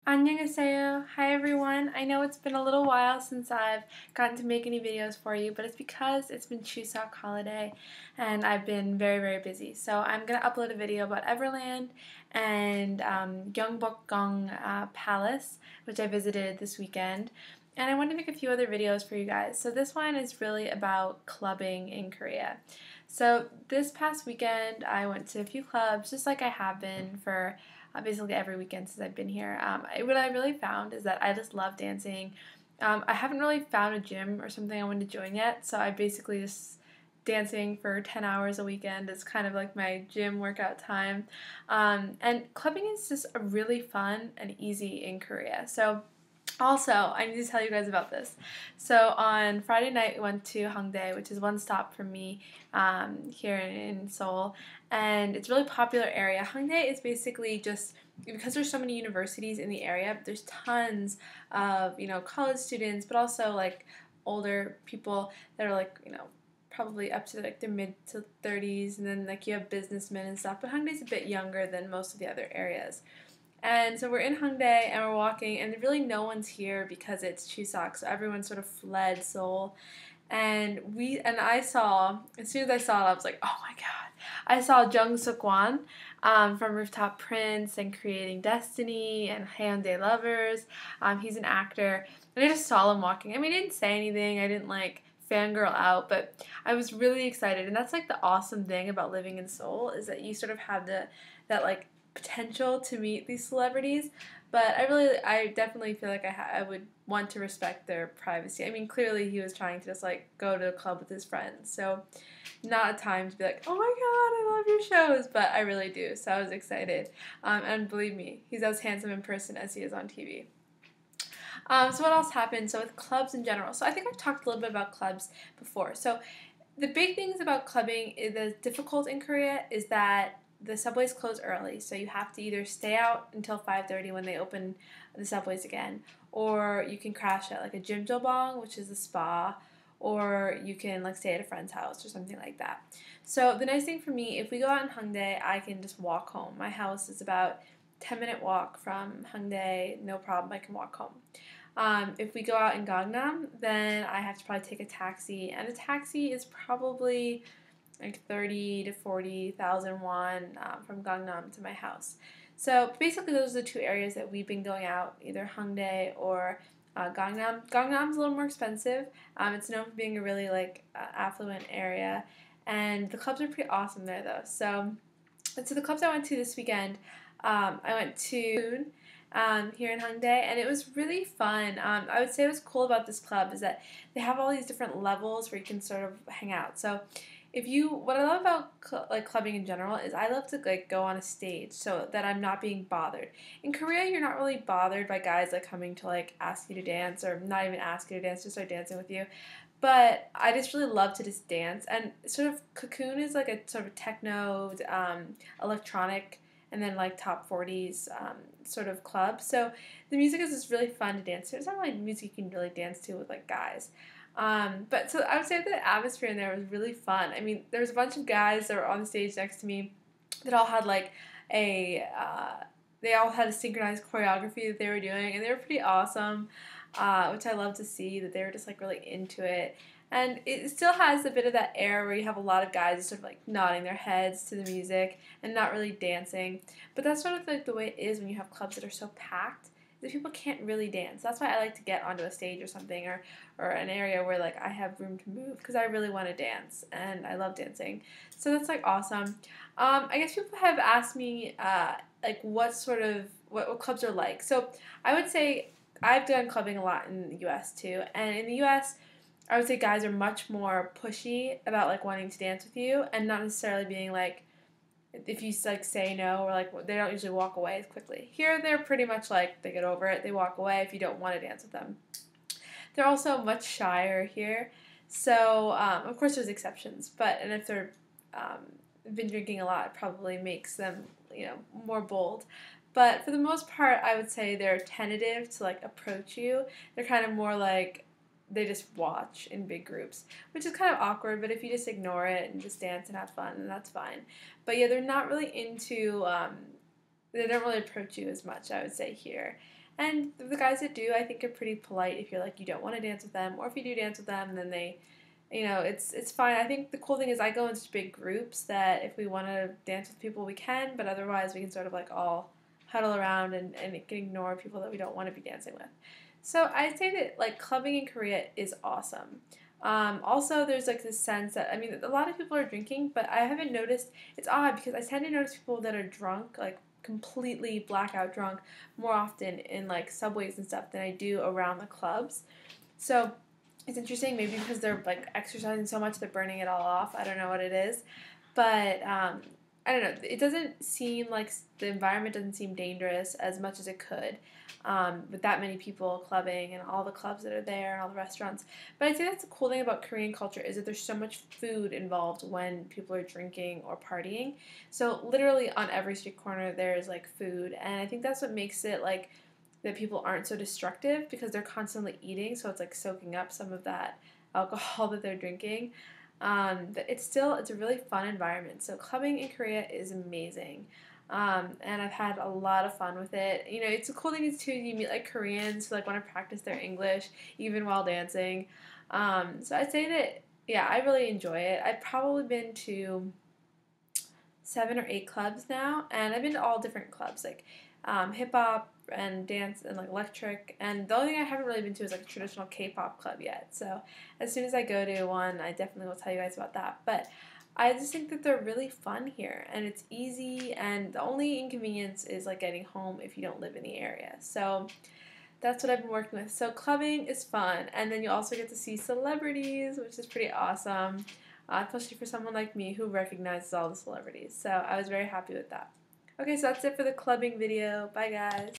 안녕하세요. Hi everyone. I know it's been a little while since I've gotten to make any videos for you, but it's because it's been Chuseok holiday and I've been very busy. So I'm going to upload a video about Everland and Gyeongbokgung Palace, which I visited this weekend. And I want to make a few other videos for you guys. So this one is really about clubbing in Korea. So this past weekend I went to a few clubs, just like I have been for basically every weekend since I've been here. What I really found is that I just love dancing. I haven't really found a gym or something I want to join yet, so I basically just dancing for 10 hours a weekend is kind of like my gym workout time. And clubbing is just a really fun and easy in Korea. So also, I need to tell you guys about this. So on Friday night, we went to Hongdae, which is one stop from me here in Seoul, and it's a really popular area. Hongdae is basically just because there's so many universities in the area. There's tons of college students, but also like older people that are like probably up to like their mid to 30s, and then like you have businessmen and stuff. But Hongdae's a bit younger than most of the other areas. And so we're in Hongdae and we're walking, and really no one's here because it's Chuseok, so everyone sort of fled Seoul. And I saw, as soon as I saw it, I was like, oh my god. I saw Jung Suk Won from Rooftop Prince and Creating Destiny and Hyundai Lovers. He's an actor, and I just saw him walking. I mean, I didn't say anything. I didn't like fangirl out, but I was really excited. And that's like the awesome thing about living in Seoul, is that you sort of have that like potential to meet these celebrities, but I definitely feel like I would want to respect their privacy. I mean, clearly he was trying to just like go to a club with his friends, so not a time to be like, oh my god, I love your shows, but I really do, so I was excited. And believe me, he's as handsome in person as he is on TV. So what else happened? So with clubs in general, so I think I've talked a little bit about clubs before. So the big things about clubbing that's difficult in Korea is that the subways close early, so you have to either stay out until 5:30 when they open the subways again, or you can crash at like a jjimjilbang, which is a spa, or you can like stay at a friend's house or something like that. So the nice thing for me, if we go out in Hongdae, I can just walk home. My house is about 10-minute walk from Hongdae, no problem, I can walk home. If we go out in Gangnam, then I have to probably take a taxi, and a taxi is probably like 30 to 40,000 won from Gangnam to my house. So basically those are the two areas that we've been going out, either Hongdae or Gangnam. Gangnam's a little more expensive. It's known for being a really like affluent area, and the clubs are pretty awesome there though. So the clubs I went to this weekend, I went to here in Hongdae, and it was really fun. I would say what's cool about this club is that they have all these different levels where you can sort of hang out. So what I love about like clubbing in general is I love to like go on a stage so that I'm not being bothered. In Korea, you're not really bothered by guys like coming to like ask you to dance, or not even ask you to dance, just start dancing with you. But I just really love to just dance, and sort of Cocoon is like a sort of techno, electronic, and then like top 40s sort of club. So the music is just really fun to dance to. It's not really music you can really dance to with like guys. But so I would say the atmosphere in there was really fun. I mean, there was a bunch of guys that were on the stage next to me that all had like they all had a synchronized choreography that they were doing, and they were pretty awesome, which I love to see, that they were just like really into it. And it still has a bit of that air where you have a lot of guys sort of like nodding their heads to the music and not really dancing. But that's sort of like the way it is when you have clubs that are so packed that people can't really dance. That's why I like to get onto a stage or something, or an area where like I have room to move, because I really want to dance and I love dancing. So that's like awesome. I guess people have asked me like what clubs are like. So I would say I've done clubbing a lot in the U.S. too, and in the U.S. I would say guys are much more pushy about like wanting to dance with you, and not necessarily being like, if you like say no, or like they don't usually walk away as quickly. Here they're pretty much like they get over it, they walk away if you don't want to dance with them. They're also much shyer here, so of course there's exceptions, and if they're been drinking a lot, it probably makes them more bold. But for the most part, I would say they're tentative to like approach you. They're kind of more like they just watch in big groups, which is kind of awkward, but if you just ignore it and just dance and have fun, then that's fine. But yeah, they're not really into, they don't really approach you as much, I would say, here. And the guys that do, I think, are pretty polite if you're like you don't want to dance with them, or if you do dance with them, then they, it's fine. I think the cool thing is I go in such big groups that if we want to dance with people, we can, but otherwise we can sort of like all huddle around and can ignore people that we don't want to be dancing with. So I'd say that like clubbing in Korea is awesome. Also, there's like this sense that, I mean, a lot of people are drinking, but I haven't noticed. It's odd because I tend to notice people that are drunk, like completely blackout drunk, more often in like subways and stuff than I do around the clubs. So it's interesting, maybe because they're like exercising so much, they're burning it all off. I don't know what it is, but I don't know. It doesn't seem like the environment doesn't seem dangerous as much as it could, with that many people clubbing and all the clubs that are there and all the restaurants. But I'd say that's the cool thing about Korean culture is that there's so much food involved when people are drinking or partying. So literally on every street corner there's like food, and I think that's what makes it like that people aren't so destructive because they're constantly eating, so it's like soaking up some of that alcohol that they're drinking. But it's a really fun environment. So clubbing in Korea is amazing. And I've had a lot of fun with it. You know, it's a cool thing is too, you meet like Koreans who like want to practice their English even while dancing. So I'd say that, yeah, I really enjoy it. I've probably been to 7 or 8 clubs now, and I've been to all different clubs, like hip hop and dance and like electric. And the only thing I haven't really been to is like a traditional K-pop club yet. So as soon as I go to one, I definitely will tell you guys about that. But I just think that they're really fun here, and it's easy. And the only inconvenience is like getting home if you don't live in the area. So that's what I've been working with. So clubbing is fun, and then you also get to see celebrities, which is pretty awesome, especially for someone like me who recognizes all the celebrities. So I was very happy with that. Okay, so that's it for the clubbing video. Bye, guys.